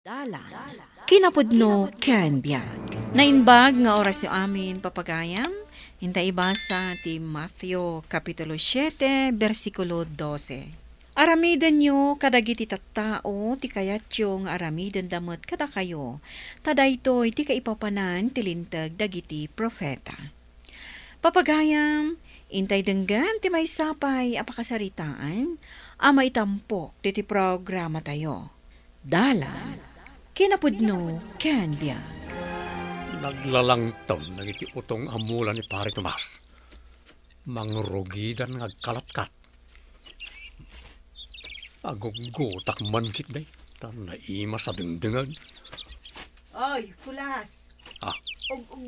Dalan. Kinapudno ken biag. Nainbag nga oras yung amin papagayam. Hintay basa ti Matthew Kapitulo 7, versikulo 12. Aramidan nyo kadagiti tattao ti kayatyo nga aramidan damet kada kayo. Tadaytoy ti kaipapanan tilintag dagiti profeta. Papagayam, intay denggan ti may sapay apakasaritaan, ama itampok ti programa tayo. Dalan. Kinapudno ken biag. Naglalangtaw nagiti utong amula ni Pare Tomas. Mangrugidan ngagkalatkat. Agugutak man kit day. Tan naima sa dingdingan. Oy, Kulas. Ah,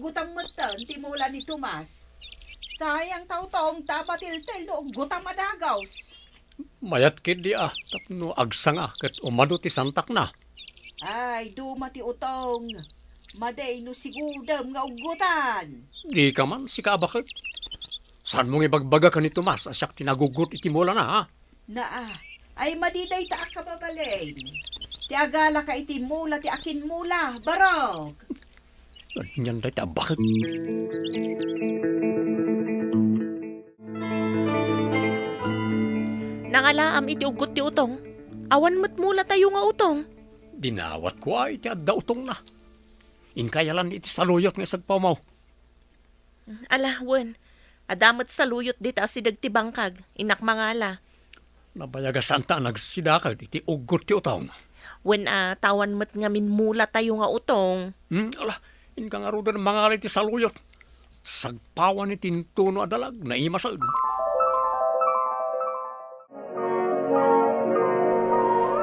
Gutang mo ta, ti mula ni Tomas. Sayang tautong tapatil-til no gutang madagaws. mayat kit di tapno agsang ket umado ti santak na. Ay, dumati utong. Maday no sigudam nga ugutan. Di ka man si kabakit. San mong ibagbaga ka ni Tomas asyak tinagugut iti mula na Ay madiday ta akababalain. Ti agala ka iti mula ti akin mula, barog. Yan day ta bakit. Nangalaam iti ugot ti utong. Awan mo't mula tayo nga utong. Dinawat ko iti adda utong na. Inkayalan iti saluyot nga sagpamaw. Wen. Adamat sa luyot dita asidag ti bangkag. Inak mangala. Nabayaga santa nagsidakad iti ugot ti utong. Wen tawan mo't nga minmula tayo nga utong. Inka nga rudan mangali ti saluyot. Sagpawan iti tuno adalag na imasag.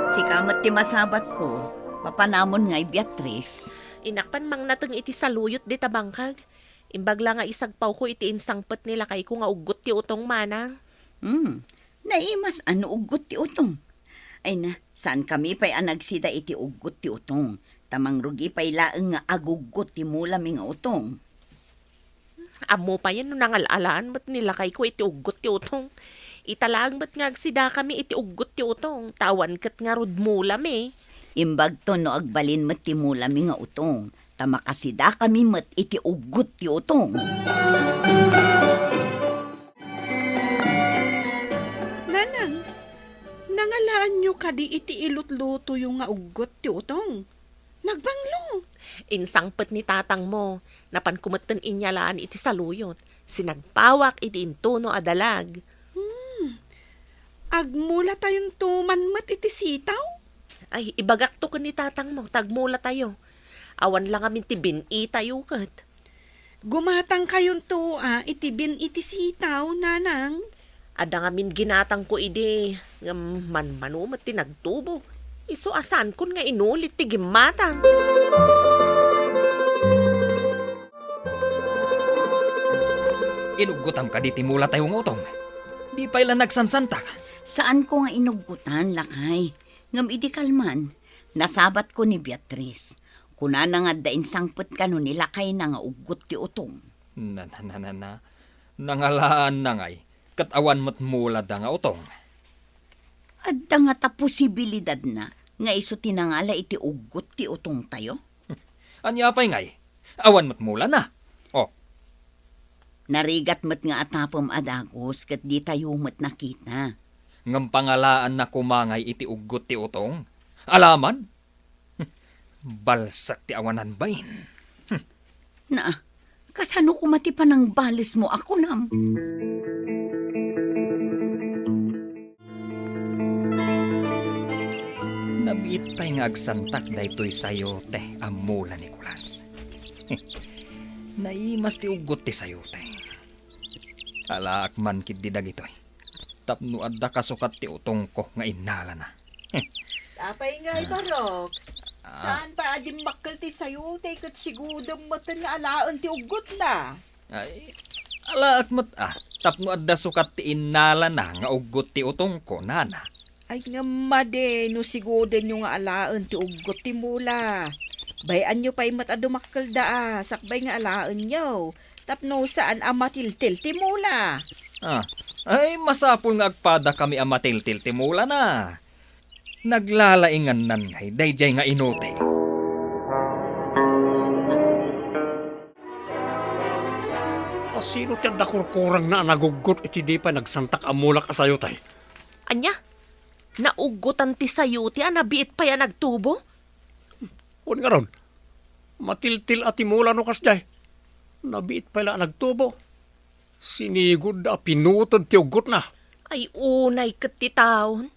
Si kamat ti masabat ko, papanamon nga'y Beatrice. Inakpan mang nateng iti saluyot dita bangkag. Imbagla nga isagpaw ko iti insangpet nila kay ko nga ugot ti utong manang. Naimas ano ugot ti utong. Ay na, saan kami pa'y anagsida iti ugot ti utong. Tamang rugi pa'y laeng nga agugot ti mula mi nga utong. Amo pa yan no nangalalaan mo't nila kay ko iti ugot ti utong. Italaang ba't nga agsida kami iti ugot ti utong. Tawan kat nga rudmula mi. Imbag to no agbalin mat ti mula mi nga utong. Tamakasida kami mat iti ugot ti utong. Nanang, nangalaan nyo kadi iti ilutluto yung nga ugot ti utong. Nagbanglo. Insangpet ni tatang mo. Napankumatan inyalaan iti saluyot. Sinagpawak iti intuno adalag. Agmula tayong tumanmat iti sitaw. Ay, ibagak to ka ni tatang mo. Tagmula tayo. Awan lang amin ti bin-i tayo kat. Gumatang kayon to itibin iti sitaw, nanang. Ada ngamin ginatang ko ide. Man-manumat ti nagtubo. Iso asan kun nga inulit ti gimatang. Inugutam ka di timula tayo nga utong. Di pa ilan nagsansantak. Saan ko nga inugutan, lakay? Ngam idi kalman, nasabat ko ni Beatrice. Kuna na nga dain sangpet ka no nilakay na nga ugot ti utong. Nangalaan na ngay. Katawan mo't mula da nga utong. Adda nga ta posibilidad na nga iso tinangala iti ugot ti utong tayo. Anya pa'y ngay. Awan mo't mula na. Narigat mat nga atapom adagos kat di tayo mat nakita. Ngam pangalaan na kumangay iti ugot ti utong. Alaman? Balsak ti awanan bain. Na, kasano kumati pa ng balis mo ako nam? Nabiit pa'y nga agsantak daytoy sayo te amula ni Kulas. Naimas ti ugot ti sayo te. Alaak man kid di dagitoy. Tapno adda kasukat ti utong ko nga inala na. Tapay nga'y barog. Saan pa adim makkel ti sayo, kat sigudam matan nga alaan ti ugot na. Ay, alaak mo't tapno adda sukat ti inala na nga ugot ti utong ko, nana. Ay nga made, no sigudan nyo nga alaan ti ugot ti mula. Bayan nyo pa'y matadumakkel da sakbay nga alaan nyo. Tapno saan amatiltil ti mula. Ay masapul nga agpada kami amatiltil ti mula na. Naglalaingan nanhay, dayjay nga inutay. Asino ti adda kurkurang na nagugot iti di pa nagsantak amulak asayo tay. Anya? Naugutan ti sayo ti anabiit pa yan nagtubo? Un nga ron, matiltil at imula no kasjay. Nabiit pala nagtubo. Sinigod da pinutod ti ugot na. Ay unay kat ti taon.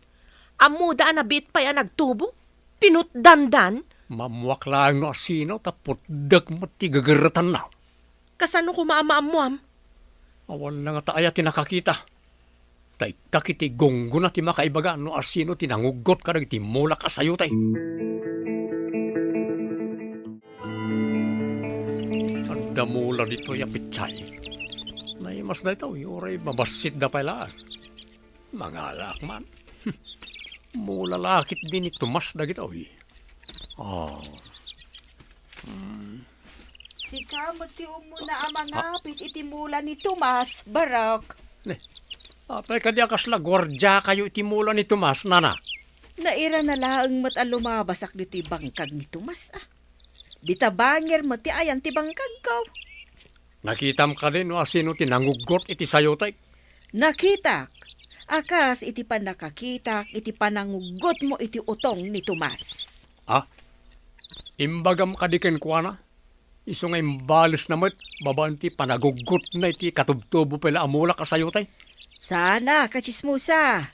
Amo da anabiit pa yan nagtubo? Pinutdandan? Mamuak lang no asino tapot dag mati gagaratan na. Kasano ko maamaamuam? Awan na nga taaya ti nakakita. Tay kakiti gonggo na ti makaibaga no asino tinangugot ka ti mulak asayo tay. Ang damula dito ya pitsay. Naimas na ito, oray mabasit da pala. Mga lakman. Mula lakit din ito mas na gito. Oh. Si kamot ti umuna ang mangapit iti mula ni Tomas, Barok. Apay ka di akas lagwardya kayo itimula ni Tomas, nana. Naira na laang mat ang lumabasak ni ti bangkag ni Tomas, ah. Di tabanger mo ti ayan ti bangkag ko. Nakitam ka din no asino tinangugot iti sayotay. Nakitak. Akas iti panakakitak, iti panangugot mo iti utong ni Tomas. Imbagam ka di ken kuana. Iso nga imbalis na mo't babanti panagugot na iti katubtubo pala amulak asayotay. Sana, kachismusa.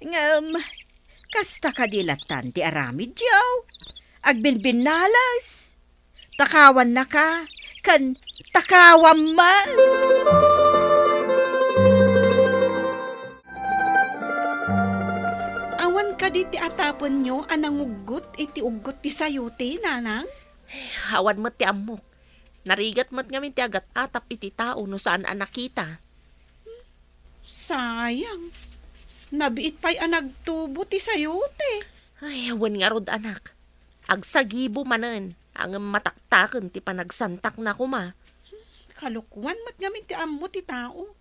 Ngam, kasta kadilatan ti aramid yaw. Agbinbinalas. Takawan na ka, kan takawam man. Awan ka di ti atapon nyo anangugot iti ugot ti sayote, nanang? Hawan mo ti amok. Narigat mo't ngamin ti agat atap iti tao no saan anakita. Sayang. Nabiit pa'y anagtubo ti sayote. Ay, awan nga rod anak. Agsagibo manen. Ang mataktaken ti panagsantak na kuma. Kalukwan mat ngamin ti ammo ti tao.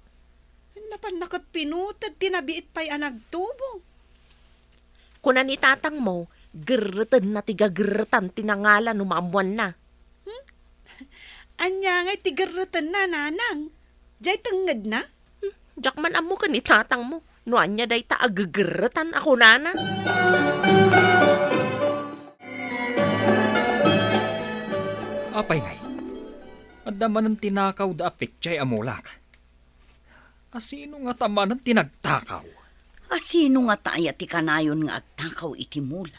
Napan nakat pinutad ti nabiit pa'y anagtubo. Kuna ni tatang mo, gerreten na ti gagerretan tinangalan no maamuan na. Anya nga'y tigaratan na, nanang. Diyay tenged na. Diyak man amo ka ni tatang mo. No anya day ta agagerretan ako nana. Apay ngay. Adda man ang tinakaw da apikchay amulak. Asino nga taman ang tinagtakaw? Asino nga taaya ti kanayon nga agtakaw iti mula?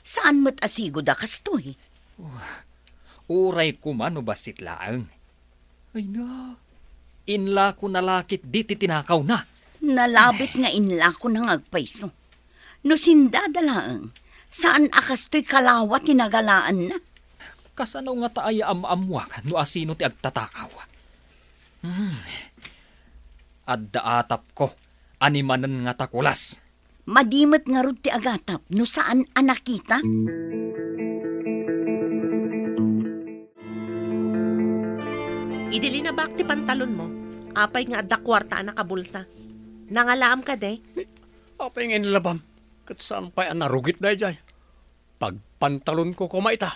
Saan mo't asigo da kastoy? Uray kumano basit laang. Ay na, inla ko nalakit di ti tinakaw na. Nalabit nga inla ko nang agpaiso. No sindadalaang, saan akastoy kalawa tinagalaan na? Kasano nga taaya amamwak no asino ti agtatakaw? Adda atap ko, animanan nga takulas. Madimot nga rod ti agatap no saan anakita? Idili na bak ti pantalon mo. Apay nga adda kwarta na kabulsa. Nangalaam ka de. Apay nga inilabam. Kat saan pa'y narugit na jay. Pagpantalon ko kumaita.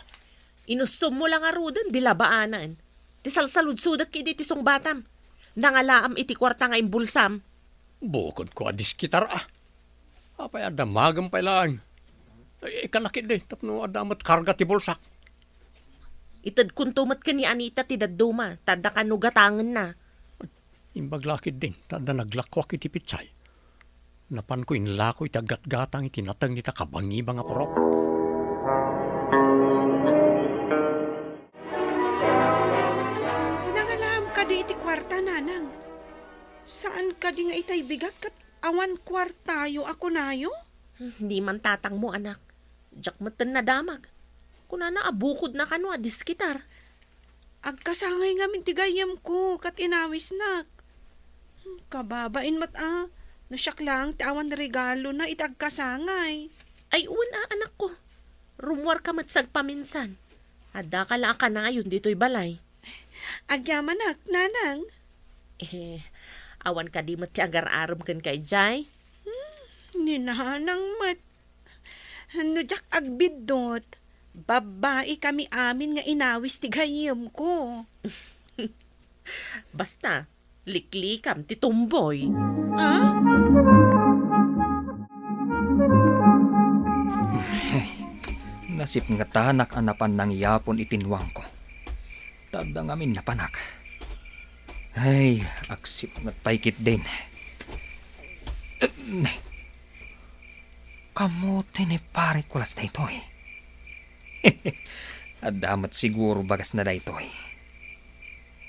Inusum mo lang arudan, di labaanan. Ti salsalud-sudak kidi ti song batam. Nangalaam iti kwarta nga imbulsam. Bukod ko adis kitar ah. Apay adamagam pa lang. Ay, ikanakit din. Tapno adamat karga ti bulsak. Itad kuntumat ka ni Anita ti dadduma. Tada ka nugatangan na. Imbaglakid din. Tada naglakwak iti pitsay. Napan ko inlako itagat-gatang itinatang nita kabangiba nga porok. Nangalam ka di iti kwarta, nanang. Saan ka di nga itay bigat kat awan kwartayo ako nayo? Hindi man tatang mo anak. Diyak matan na damag. Kuna na abukod na kano diskitar. Agkasangay nga mintigayam ko kat inawis nak. Kababain mat no siyak lang ti awan regalo na itagkasangay. Ay una anak ko. Rumwar ka matsag paminsan. Ada ka lang ka na yun dito'y balay. Agyaman nak, nanang. Awan ka di mat ti agar-aram kan kay Jai. Ninanang mat. Ano jak agbidot? Babae kami amin nga inawis ti gayem ko. Basta, liklikam ti tumboy. Ah? Nasip nga tanak anapan ng yapon itinwang ko. Tadang amin napanak. Ay, aksip nga paikit din. Kamote ni pare kulas na ito eh. At damat siguro bagas na da ito eh.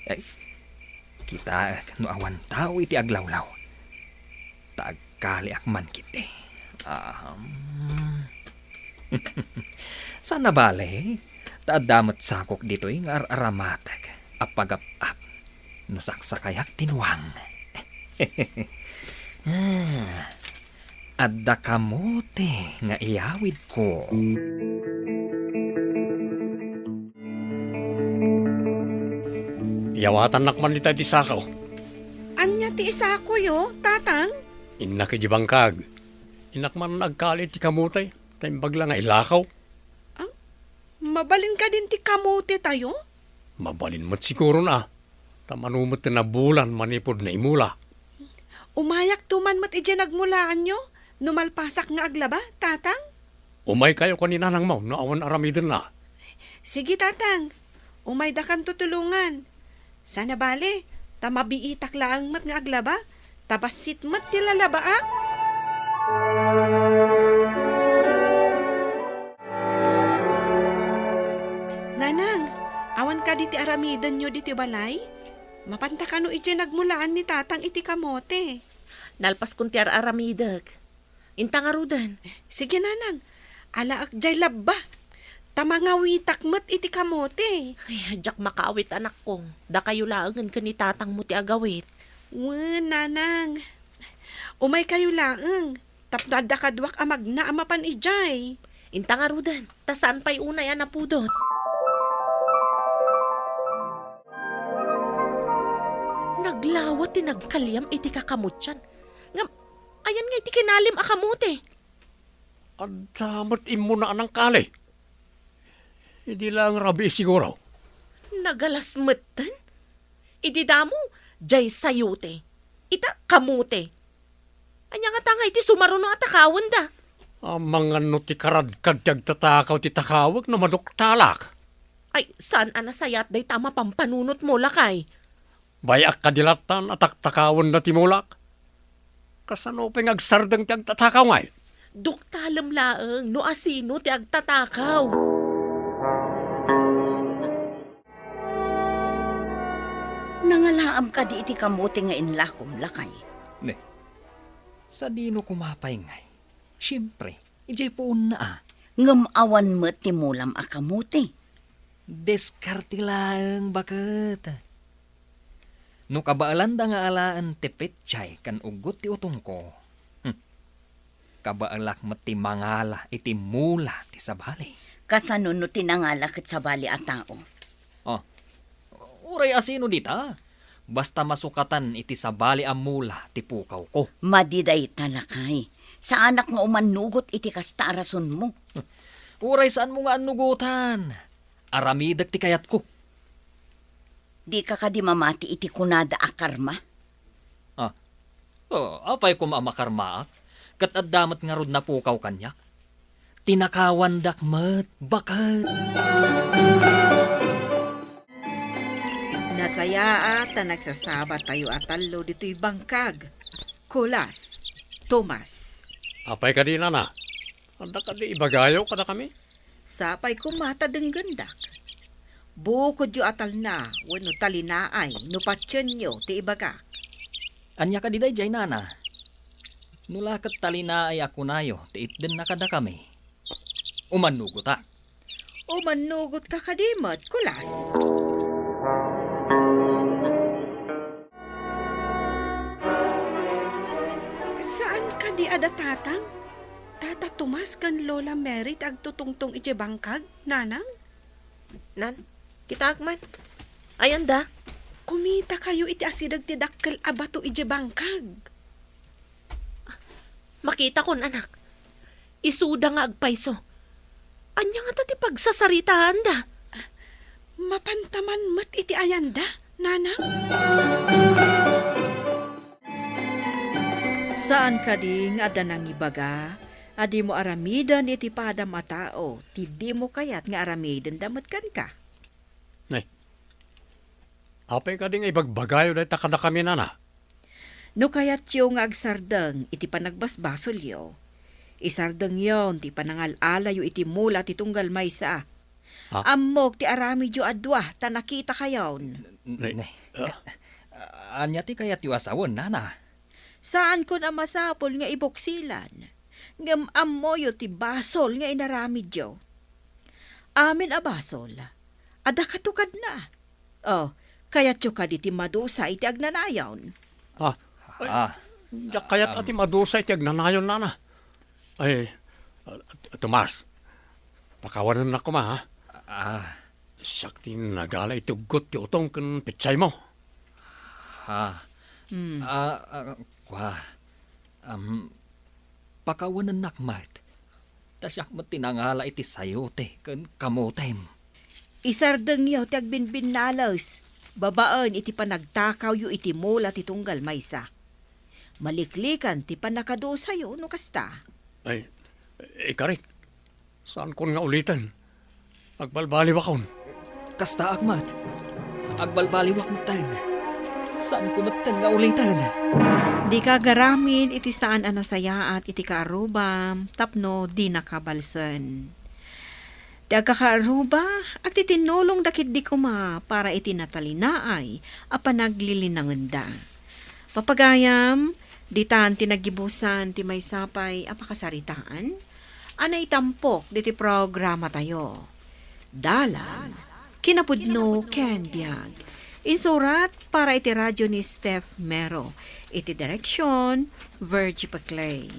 Ay, kita no awan tao iti aglawlaw. Tagkali akman kiti. Sana bale, taadamat sakok dito yung aramatag, apagap-ap, nusaksakayak tinwang. Adda kamote nga iyawid ko. Iyawatan nakman nita ti sakaw. Anya ti isa ko yo, tatang? Inak iti bangkag. Inakman nagkalit ti kamutay. Taimbag lang nga ilakaw. Mabalin ka din ti kamote tayo? Mabalin mo't siguro na. Tamanumot na bulan manipod na imula. Umayak tuman mat ije nagmulaan nyo? Numalpasak nga aglaba, tatang? Umay kayo kanina nang mo, no awan aramidin na. Sige, tatang. Umay da kan tutulungan. Sana bale, tamabiitak laang mat nga aglaba. Tabasit mat ti lalabaak. Nanang, awan ka di ti aramidan nyo di ti balay? Mapanta ka no ije nagmulaan ni tatang iti kamote. Nalpas kun ti aramidag. Inta nga rudan. Sige, nanang. Alaak jay labba. Tamangawitak mat iti kamote. Ay, jak makaawit anak ko. Da kayo laangan ka ni tatang mo ti agawit. Nanang. Umay kayo laang. Tapdada kadwak amag na amapan ijay. Inta nga rudan. Ta saan pa'y unay anapudot? Naglawat ti nagkalyam iti kakamutyan. Ngam, ayan nga iti kinalim akamote. At damat imuna ng kali. Hindi lang rabi siguro. Nagalasmatan? Idi damo, jay sayute. Ita kamute. Anya nga tangay ti sumaruno at takawan da. Ang mga no ti karadkad tatakaw ti takawag na maduktalak. Ay, saan anasayat day tama pampanunot mo lakay? Bayak kadilatan at takawan na timulak. Kasano pang agsardang ti agtatakaw ngay? Duktalam laeng, no asino ti agtatakaw. Nangalaam ka di iti kamote nga inlakom lakay. Ne, sa dino kumapay ngay. Siyempre, ijay po na Ngam awan mo ti mulam a kamote. Diskarte lang bakit. No kabaalan da nga alaan ti petchay kan ugot ti utong ko. Kabaalak mati mangala iti mula ti sabali. Kasano no tinangalakit sa bali a tao. Uray asino dita. Basta masukatan iti sabali a mula ti pukaw ko. Madiday talakay. Sa anak nga umanugot iti kasta rason mo. Uray saan mo nga anugutan? Aramidag ti kayat ko. Di ka di mamati iti kunada a karma. Apay ko maamakarmaak. Kat addamat nga rod na pukaw kanyak. Tinakawan dakmat, bakat. Nasaya at nagsasaba tayo atalo dito'y bangkag. Kulas, Tomas. Apay ka di na. Anda ka di ibagayaw ka na kami. Sapay kumata deng gandak. Bukod yu atal na, wano talinaay, no patsyon nyo, ti ibagak. Anya ka diday jay nana. Nulakat talina ay ako nayo, ti itden na kada kami. Umanugot ta. O manugot ka kadimot, kulas. Saan ka di ada tatang? Tata Tomas kan Lola Mary agtutungtong ije bangkag, nanang? Nan, kita akman. Ayan da. Kumita kayo iti asidag ti dakkel abato ije bangkag. Makita kon anak. isuda nga agpayso. Anya nga tati pagsasaritaan da. Mapantaman mat iti ayanda, nanang? Saan ka di nga adanang ibaga? Adi mo aramidan iti padam a tao, ti di mo kayat nga aramidan damat kan ka. Apay ka din ibagbagayo dahil takada kami nana. No kayat yung nga agsardeng iti panagbasbasol yo. Isardeng yon ti panangalala yo iti mula ti tunggal maysa. Ha? Ammok ti arami jo adwa ta nakita kayon. Nay, Nay. Anya ti kayat yu asawon, nana. Saan ko na masapol nga iboksilan? Ngam ammo yo ti basol nga inaramid yo. Amin a basol. Ada katukad na. Oh, kayat yo ka di ti madusa iti agnanayon. Diyak kaya't ati madusa iti agnanayon nana. Ay, Tomas, pakawanan na ko ma, ha? Sakti nagala itugot ti utong kan pitsay mo. Pakawanan nakmat. Tasyak mo tinangala iti sayote kan kamotem. Isardeng yo ti agbinbinalos. Babaan iti panagtakaw yo iti mula ti tunggal maysa. Maliklikan ti panakadosa yo no kasta. Ay, ikarik, saan kon nga ulitan? Agbalbali ba kon? Kasta akmat. Agbalbaliwak mo tan. Saan ko nagtan nga ulitan? Di ka garamin iti saan anasayaat iti kaarubam, tapno di nakabalsan. Daga kaaruba, at itinulong dakit di kuma para iti natalinaay, a panaglilinangan da. Papagayam, di tan tinagibusan ti may sapay apakasaritaan, anay tampok di ti programa tayo. Dalan, kinapudno Ken Biag. Insurat para iti radyo ni Steph Mero. Iti direksyon, Virgie Paclay.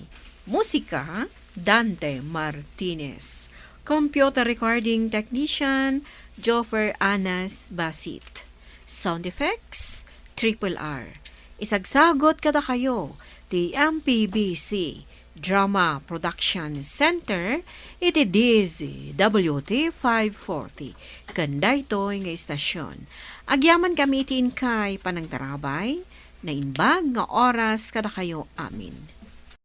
Musika, Dante Martinez. Computer recording technician, Joffer Anas Basit. Sound effects, Triple R. Isagsagot kada kayo, the MPBC Drama Production Center, iti DZWT 540. Kanday to nga istasyon. Agyaman kami itin kay panangtarabay, na inbag nga oras kada kayo amin.